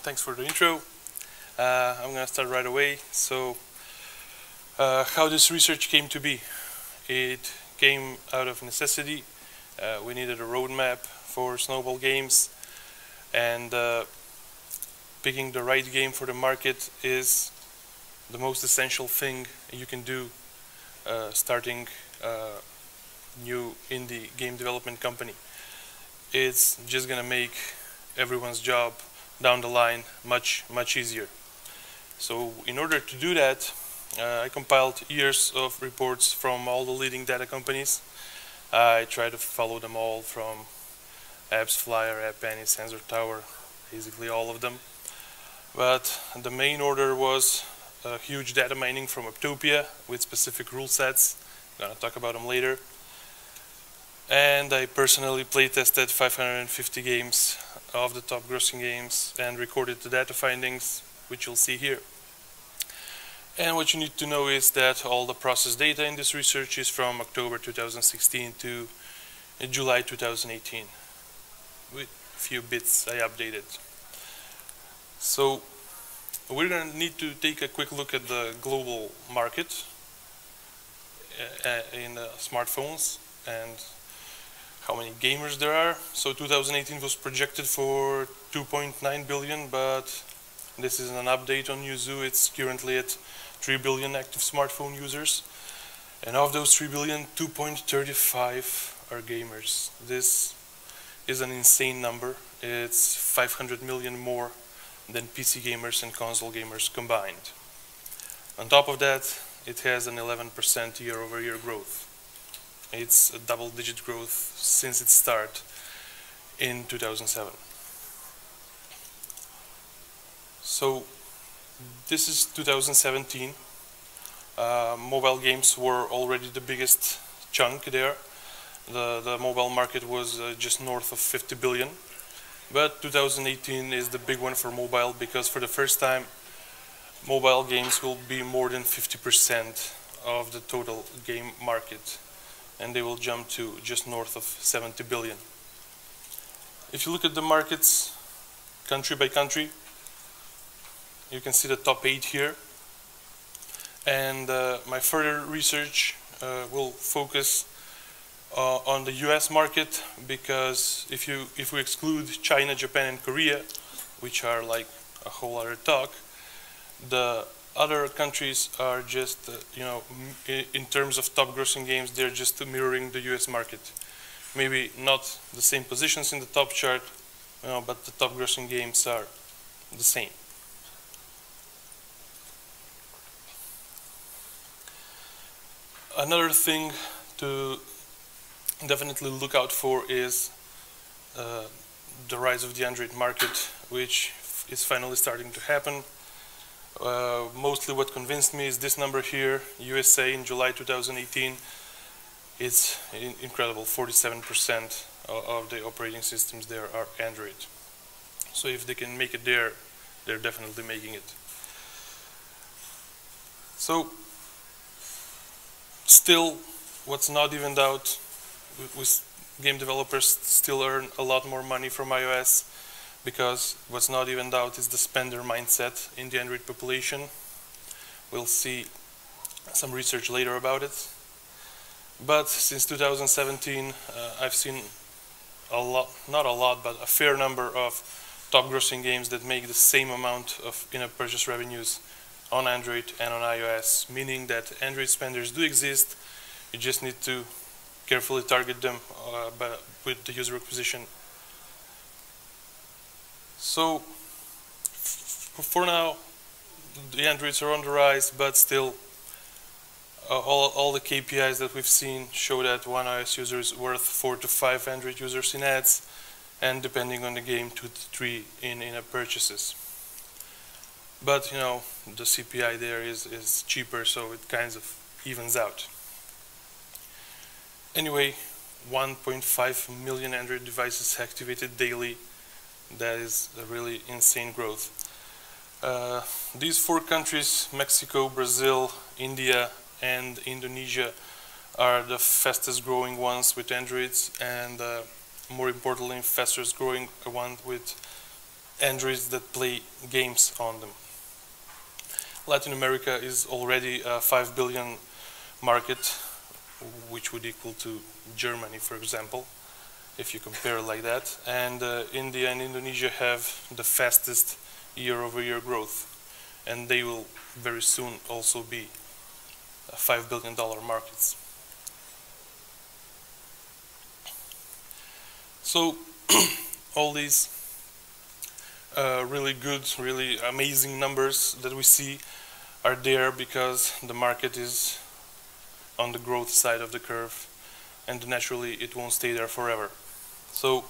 thanks for the intro. I'm going to start right away. So, how this research came to be. It came out of necessity. We needed a roadmap for Snowball games, and picking the right game for the market is the most essential thing you can do starting a new indie game development company. It's just going to make everyone's job down the line much easier. So in order to do that, I compiled years of reports from all the leading data companies. I tried to follow them all, from AppsFlyer, App Annie, Sensor Tower, basically all of them. But the main order was huge data mining from Uptopia with specific rule sets. I'm going to talk about them later. And I personally playtested 550 games of the top grossing games and recorded the data findings, which you'll see here. And what you need to know is that all the process data in this research is from October 2016 to July 2018. With a few bits I updated. So we're going to need to take a quick look at the global market in smartphones and how many gamers there are. So 2018 was projected for 2.9 billion, but this is an update on Yuzu. It's currently at 3 billion active smartphone users. And of those 3 billion, 2.35 are gamers. This is an insane number. It's 500 million more than PC gamers and console gamers combined. On top of that, it has an 11% year-over-year growth. It's a double-digit growth since its start in 2007. So this is 2017. Mobile games were already the biggest chunk there. The mobile market was just north of 50 billion. But 2018 is the big one for mobile, because for the first time, mobile games will be more than 50% of the total game market. And they will jump to just north of 70 billion. If you look at the markets country by country, you can see the top 8 here. And my further research will focus on the US market, because if we exclude China, Japan and Korea, which are like a whole other talk, the other countries are just, in terms of top grossing games, they're just mirroring the US market. Maybe not the same positions in the top chart, but the top grossing games are the same. Another thing to definitely look out for is the rise of the Android market, which is finally starting to happen. Mostly what convinced me is this number here, USA in July 2018. It's incredible, 47% of the operating systems there are Android. So if they can make it there, they're definitely making it. So still, what's not evened out, with game developers still earn a lot more money from iOS, because what's not evened out is the spender mindset in the Android population. We'll see some research later about it. But since 2017, I've seen a lot, not a lot, but a fair number of top grossing games that make the same amount of in-app purchase revenues on Android and on iOS, meaning that Android spenders do exist. You just need to carefully target them with the user acquisition. So for now, the Androids are on the rise, but still all the KPIs that we've seen show that one iOS user is worth 4 to 5 Android users in ads, and depending on the game, 2 to 3 in in-app purchases. But the CPI there is cheaper, so it kind of evens out. Anyway, 1.5 million Android devices activated daily. That is a really insane growth. These 4 countries, Mexico, Brazil, India and Indonesia, are the fastest growing ones with Androids, and more importantly, fastest growing one with Androids that play games on them. Latin America is already a 5 billion market, which would equal to Germany, for example, if you compare like that. And India and Indonesia have the fastest year-over-year growth, and they will very soon also be $5 billion markets. So all these really good, really amazing numbers that we see are there because the market is on the growth side of the curve, and naturally it won't stay there forever. So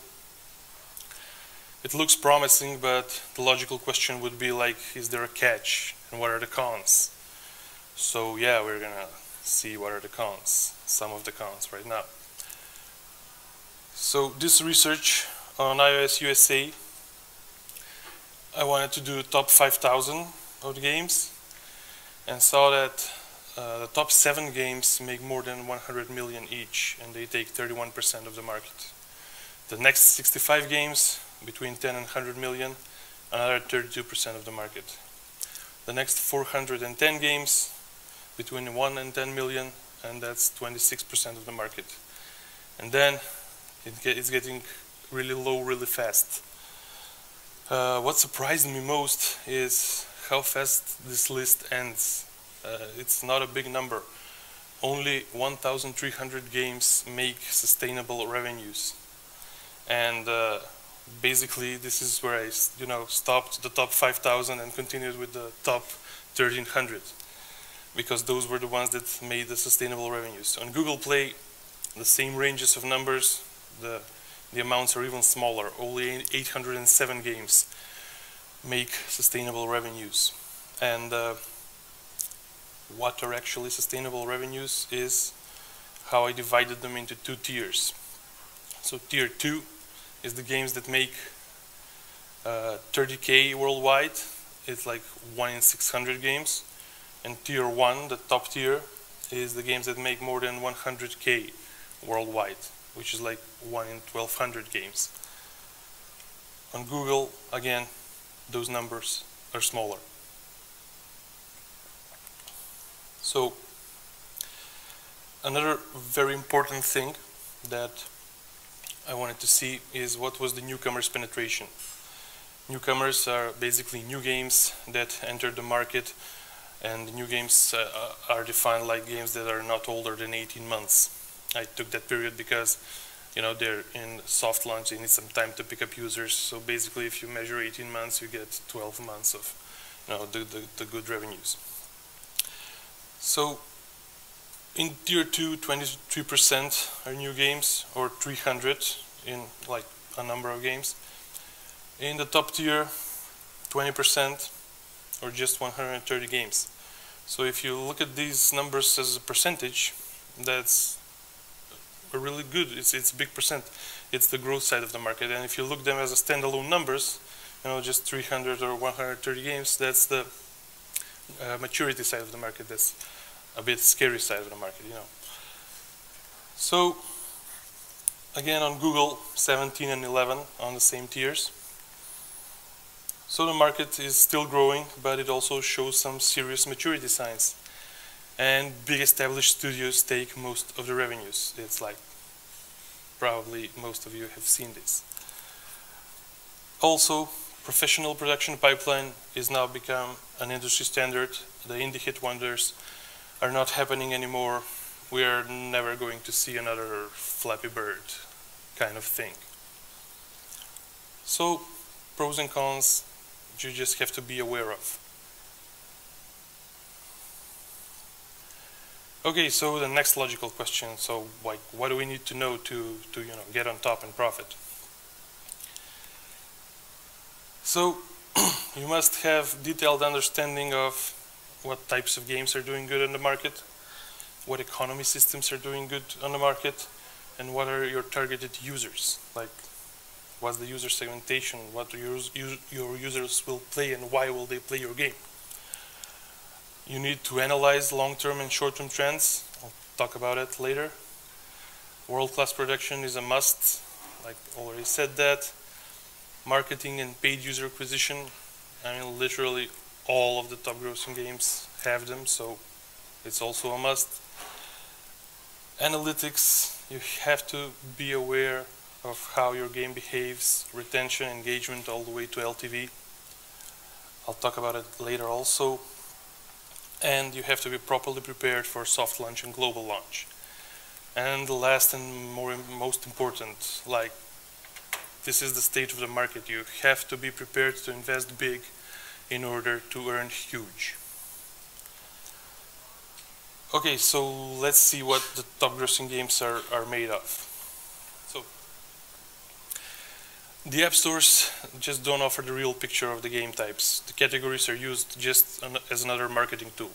it looks promising, but the logical question would be like, is there a catch, and what are the cons? So yeah, we're gonna see what are the cons, some of the cons right now. So this research on iOS USA, I wanted to do top 5,000 of the games, and saw that the top 7 games make more than 100 million each, and they take 31% of the market. The next 65 games, between 10 and 100 million, another 32% of the market. The next 410 games, between 1 and 10 million, and that's 26% of the market. And then it's getting really low really fast. What surprised me most is how fast this list ends. It's not a big number. Only 1,300 games make sustainable revenues. And basically this is where I stopped the top 5,000 and continued with the top 1,300, because those were the ones that made the sustainable revenues. On Google Play, the same ranges of numbers, the amounts are even smaller. Only 807 games make sustainable revenues. And what are actually sustainable revenues is how I divided them into 2 tiers. So tier 2 is the games that make 30K worldwide. It's like 1 in 600 games. And tier 1, the top tier, is the games that make more than 100K worldwide, which is like 1 in 1,200 games. On Google, again, those numbers are smaller. So another very important thing that I wanted to see is what was the newcomers penetration. Newcomers are basically new games that entered the market, and new games are defined like games that are not older than 18 months. I took that period because they're in soft launch, they need some time to pick up users. So basically if you measure 18 months, you get 12 months of the good revenues. So in tier 2, 23% are new games, or 300 in like a number of games. In the top tier, 20%, or just 130 games. So if you look at these numbers as a percentage, that's a really good, it's a big percent. It's the growth side of the market. And if you look them as a standalone numbers, just 300 or 130 games, that's the maturity side of the market. That's a bit scary side of the market, So again, on Google, 17 and 11 on the same tiers. So the market is still growing, but it also shows some serious maturity signs. And big established studios take most of the revenues. It's like, probably most of you have seen this. Also, professional production pipeline is now become an industry standard. The indie hit wonders are not happening anymore. We are never going to see another Flappy Bird kind of thing. So, pros and cons, you just have to be aware of. Okay, so the next logical question, so like, what do we need to know to get on top and profit? So you must have detailed understanding of what types of games are doing good in the market, what economy systems are doing good on the market, and what are your targeted users. Like, what's the user segmentation, what your users will play, and why will they play your game. You need to analyze long-term and short-term trends. I'll talk about it later. World-class production is a must, like already said that. marketing and paid user acquisition. I mean, literally all of the top grossing games have them, so it's also a must. Analytics, you have to be aware of how your game behaves, retention, engagement, all the way to LTV. I'll talk about it later also. And you have to be properly prepared for soft launch and global launch. And the last and most important, like, this is the state of the market. You have to be prepared to invest big in order to earn huge. Okay, so let's see what the top grossing games are made of. So, the app stores just don't offer the real picture of the game types. The categories are used just as another marketing tool.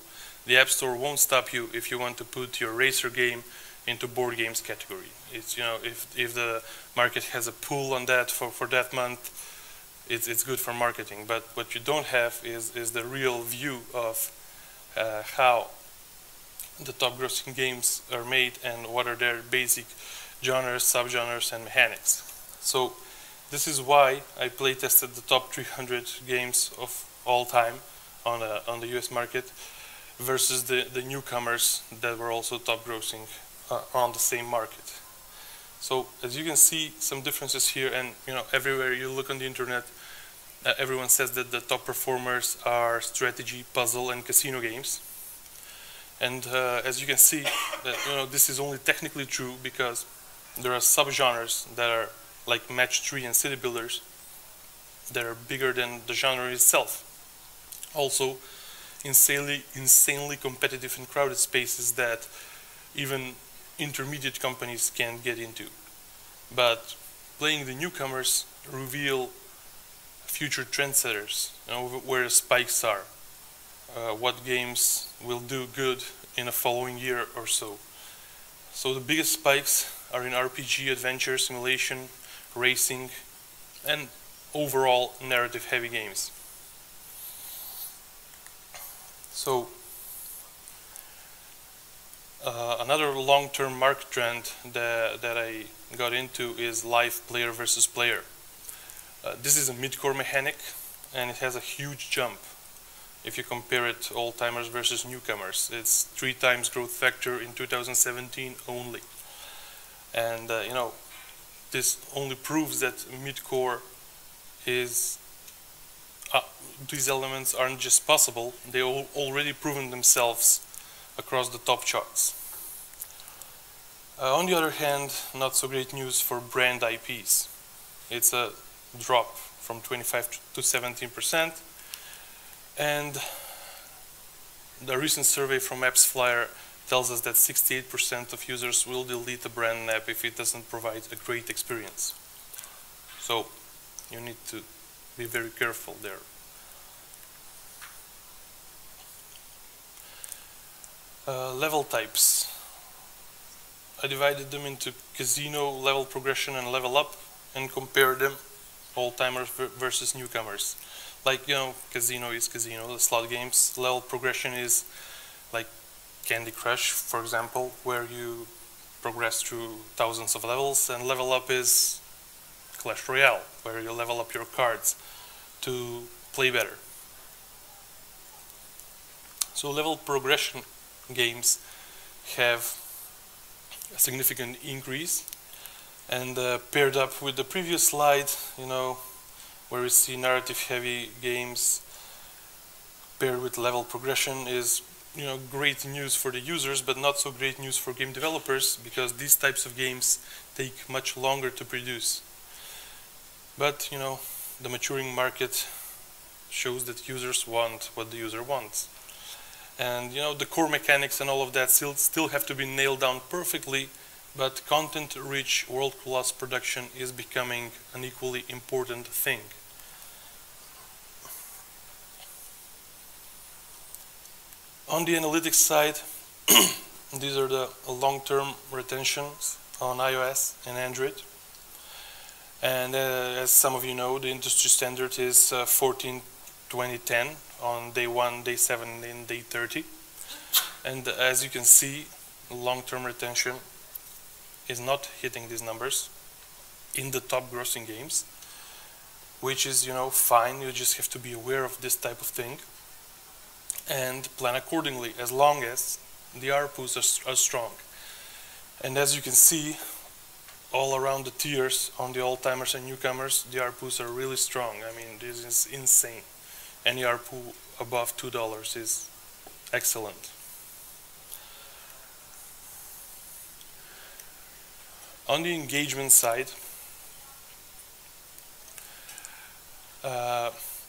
The app store won't stop you if you want to put your racer game into board games category. It's, you know, if the market has a pool on that for that month, it's good for marketing. But what you don't have is the real view of how the top grossing games are made and what are their basic genres, subgenres, and mechanics. So this is why I play tested the top 300 games of all time on the US market versus the newcomers that were also top grossing on the same market. So as you can see, some differences here, and you know, everywhere you look on the internet, everyone says that the top performers are strategy, puzzle, and casino games. And as you can see, that, you know, this is only technically true because there are subgenres that are like match 3 and city builders that are bigger than the genre itself. Also, insanely competitive and crowded spaces that even intermediate companies can't get into. But playing the newcomers reveal future trendsetters, you know, where the spikes are, what games will do good in a following year or so. So the biggest spikes are in RPG, adventure, simulation, racing, and overall narrative heavy games. So another long-term market trend that I got into is live player versus player. This is a mid-core mechanic, and it has a huge jump if you compare it old-timers versus newcomers. It's 3 times growth factor in 2017 only. And you know, this only proves that mid-core is these elements aren't just possible, they already proven themselves across the top charts. On the other hand, not so great news for brand IPs. It's a drop from 25 to 17%, and the recent survey from AppsFlyer tells us that 68% of users will delete a brand app if it doesn't provide a great experience. So you need to be very careful there. Level types. I divided them into casino, level progression, and level up, and compared them, old-timers versus newcomers. Like, you know, casino is casino, the slot games. Level progression is like Candy Crush, for example, where you progress through thousands of levels, and level up is Clash Royale, where you level up your cards to play better. So level progression games have a significant increase, and paired up with the previous slide, you know, where we see narrative heavy games paired with level progression is, you know, great news for the users, but not so great news for game developers, because these types of games take much longer to produce. But, you know, the maturing market shows that users want what the user wants. And, you know, the core mechanics and all of that still have to be nailed down perfectly, but content-rich, world-class production is becoming an equally important thing. On the analytics side, these are the long-term retentions on iOS and Android. And as some of you know, the industry standard is 14-20-10 on day 1, day 7, and day 30. And as you can see, long-term retention is not hitting these numbers in the top grossing games. which is, you know, fine. You just have to be aware of this type of thing and plan accordingly, as long as the ARPUs are strong. And as you can see, all around the tiers on the old-timers and newcomers, the ARPUs are really strong. I mean, this is insane. Any ARPU above $2 is excellent. On the engagement side,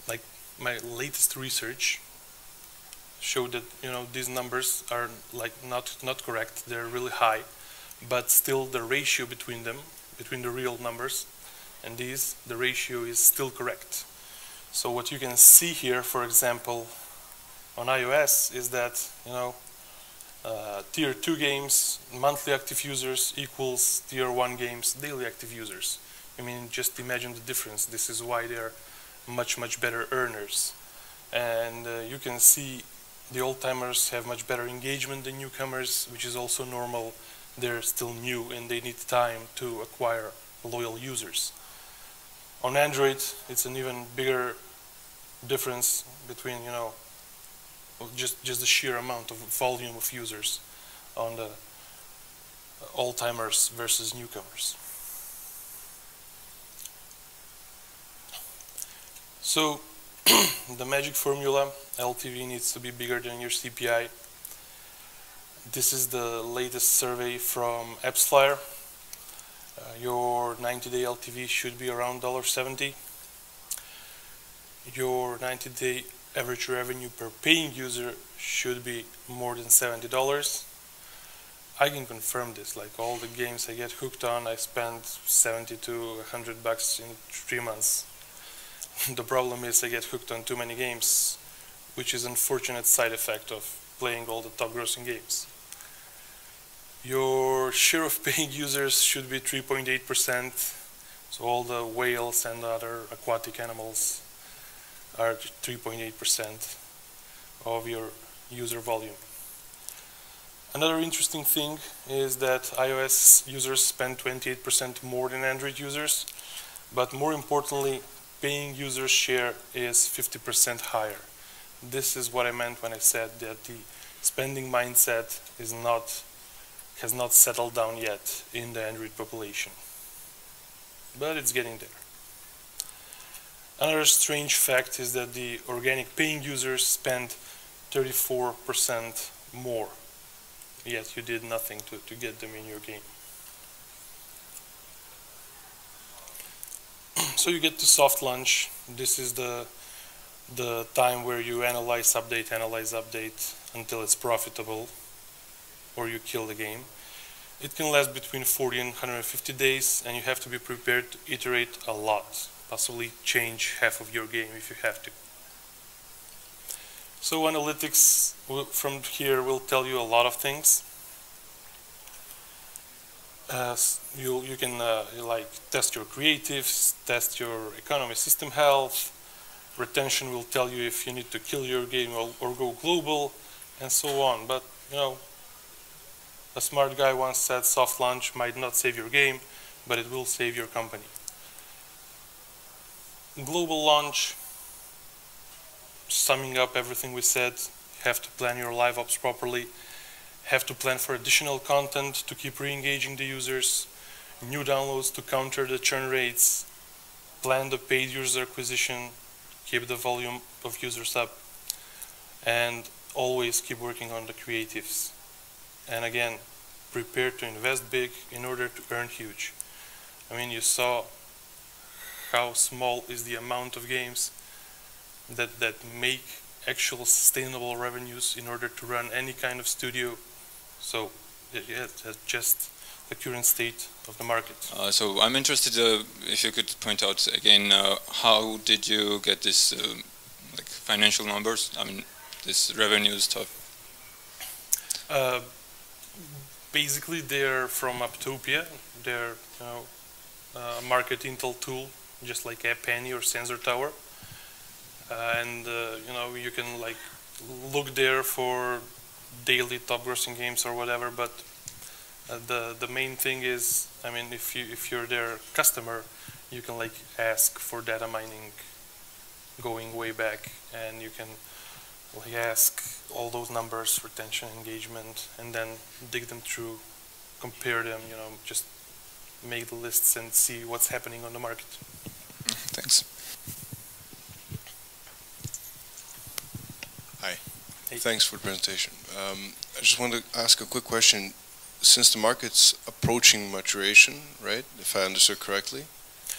like my latest research showed that, you know, these numbers are like not correct. They're really high, but still the ratio between them, between the real numbers and these, the ratio is still correct. So what you can see here, for example, on iOS is that, you know, tier 2 games, monthly active users equals tier 1 games, daily active users. I mean, just imagine the difference. This is why they're much better earners. And you can see the old-timers have much better engagement than newcomers, which is also normal. They're still new and they need time to acquire loyal users. On Android, it's an even bigger difference between, you know, just the sheer amount of volume of users on the old-timers versus newcomers. So the magic formula, LTV needs to be bigger than your CPI. This is the latest survey from AppsFlyer. Your 90-day LTV should be around $1.70. Your 90-day average revenue per paying user should be more than $70. I can confirm this. Like all the games I get hooked on, I spend 70 to $100 in 3 months. The problem is I get hooked on too many games, which is an unfortunate side effect of playing all the top grossing games. Your share of paying users should be 3.8%. So all the whales and other aquatic animals are 3.8% of your user volume. Another interesting thing is that iOS users spend 28% more than Android users, but more importantly, paying users' share is 50% higher. This is what I meant when I said that the spending mindset has not settled down yet in the Android population, but it's getting there. Another strange fact is that the organic paying users spend 34% more, yet you did nothing to get them in your game. So you get to soft launch. This is the time where you analyze, update until it's profitable, or you kill the game. It can last between 40 and 150 days, and you have to be prepared to iterate a lot, possibly change half of your game if you have to. So analytics from here will tell you a lot of things. You can like test your creatives, test your economy system health. Retention will tell you if you need to kill your game or go global, and so on. But you know, a smart guy once said soft launch might not save your game, but it will save your company. Global launch, summing up everything we said, you have to plan your live ops properly, have to plan for additional content to keep re-engaging the users, new downloads to counter the churn rates, plan the paid user acquisition, keep the volume of users up, and always keep working on the creatives. And again, prepare to invest big in order to earn huge. I mean, you saw how small is the amount of games that make actual sustainable revenues in order to run any kind of studio. So yeah, that's just the current state of the market. So I'm interested if you could point out again, how did you get this like financial numbers? I mean, this revenue stuff. Basically, they're from Uptopia. They're a market intel tool, just like App Annie or Sensor Tower. And you can like look there for daily top grossing games or whatever. But the main thing is, I mean, if you're their customer, you can like ask for data mining going way back, and you can like ask all those numbers, retention, engagement, and then dig them through, compare them, you know, just make the lists and see what's happening on the market. Thanks. Hi. Hey. Thanks for the presentation. I just wanted to ask a quick question. Since the market's approaching maturation, right, if I understood correctly,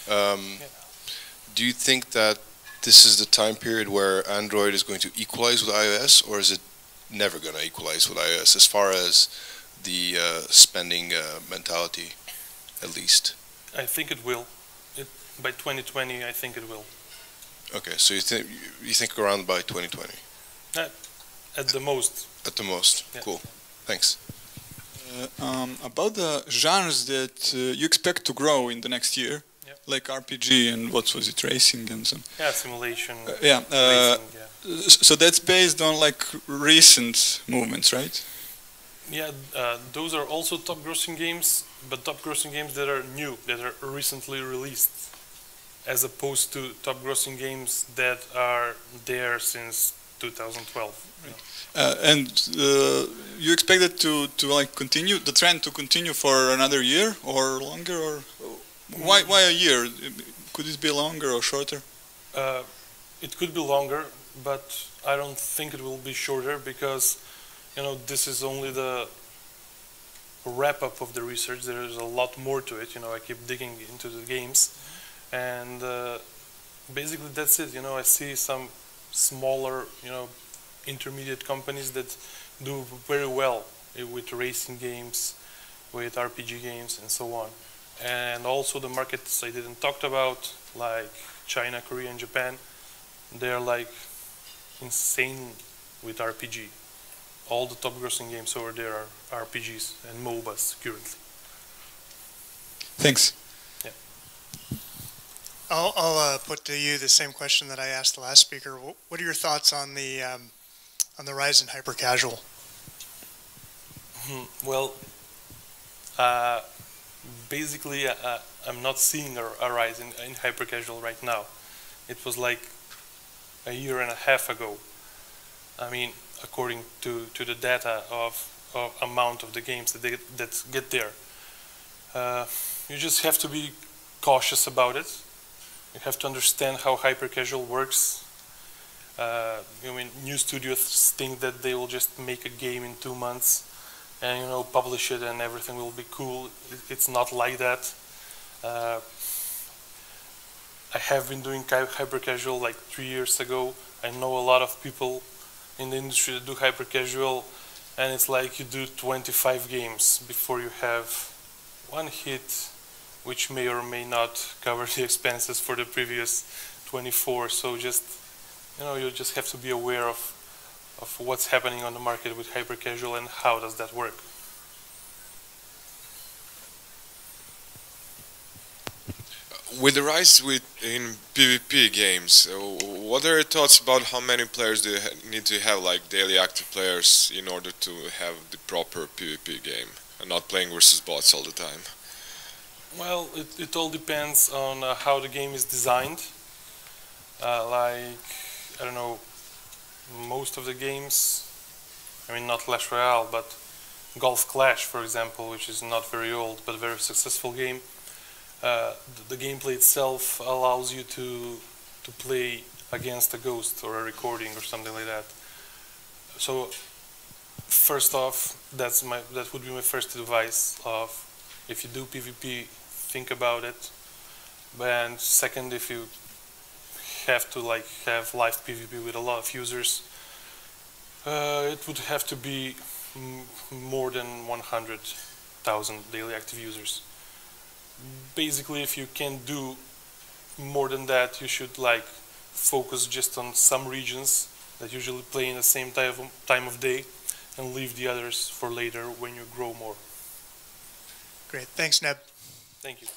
do you think that this is the time period where Android is going to equalize with iOS, or is it never going to equalize with iOS as far as the spending mentality, at least? I think it will. By 2020, I think it will. Okay, so you think around by 2020? At the most. At the most. Yeah. Cool. Thanks. About the genres that you expect to grow in the next year, Yep. like RPG and what was it, racing and so. Yeah, simulation. Yeah. Racing, yeah. So that's based on like recent movements, right? Yeah, those are also top grossing games, but top grossing games that are new, that are recently released, as opposed to top grossing games that are there since 2012. Right. And you expect it to like continue, the trend to continue for another year or longer, or why a year? Could it be longer or shorter? It could be longer, but I don't think it will be shorter, because you know, this is only the wrap-up of the research. There is a lot more to it. You know, I keep digging into the games, and basically that's it. You know, I see some smaller, you know, intermediate companies that do very well with racing games, with RPG games, and so on. And also the markets I didn't talk about, like China, Korea, and Japan, they're like insane with RPG. All the top grossing games over there are RPGs and MOBAs currently. Thanks. Yeah. I'll put to you the same question that I asked the last speaker. What are your thoughts on the rise in hyper casual? Well, basically, I'm not seeing a rise in hyper casual right now. It was like a year and a half ago. I mean, according to the data of amount of the games that get there. You just have to be cautious about it. You have to understand how hyper-casual works. I mean, new studios think that they will just make a game in 2 months and, you know, publish it and everything will be cool. It's not like that. I have been doing hyper-casual like 3 years ago. I know a lot of people in the industry that do hyper-casual, and it's like you do 25 games before you have one hit, which may or may not cover the expenses for the previous 24. So just, you know, you just have to be aware of what's happening on the market with hyper-casual and how does that work. With the rise in PvP games, what are your thoughts about how many players do you need to have, like daily active players, in order to have the proper PvP game and not playing versus bots all the time? Well, it all depends on how the game is designed. Like, I don't know, most of the games, I mean not Clash Royale, but Golf Clash, for example, which is not very old but very successful game. The gameplay itself allows you to play against a ghost or a recording or something like that. So first off, that would be my first advice of, if you do PvP, think about it. And second, if you have to like have live PvP with a lot of users, it would have to be more than 100,000 daily active users. Basically, if you can do more than that, you should like focus just on some regions that usually play in the same time of day and leave the others for later when you grow more. Great. Thanks, Neb. Thank you.